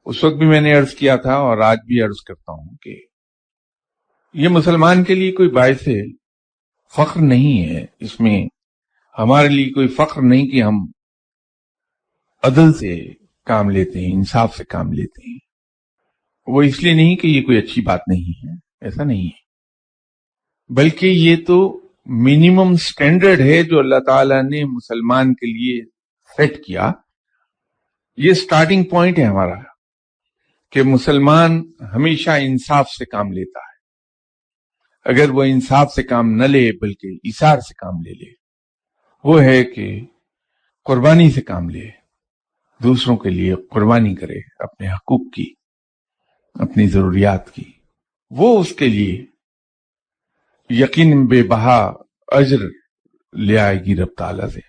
उस वक्त भी मैंने अर्ज किया था और आज भी अर्ज करता हूं कि ये मुसलमान के लिए कोई बायस फख्र नहीं है। इसमें हमारे लिए कोई फख्र नहीं कि हम अदल से काम लेते हैं, इंसाफ से काम लेते हैं। वो इसलिए नहीं कि ये कोई अच्छी बात नहीं है, ऐसा नहीं है, बल्कि ये तो मिनिमम स्टैंडर्ड है जो अल्लाह ताला ने मुसलमान के लिए सेट किया। ये स्टार्टिंग पॉइंट है हमारा कि मुसलमान हमेशा इंसाफ से काम लेता है। अगर वो इंसाफ से काम न ले बल्कि इसार से काम ले, वो है कि कुर्बानी से काम ले, दूसरों के लिए कुर्बानी करे, अपने हकूक की, अपनी जरूरियात की, वो उसके लिए यकीन बेबहा अजर ले आएगी रब ताला से।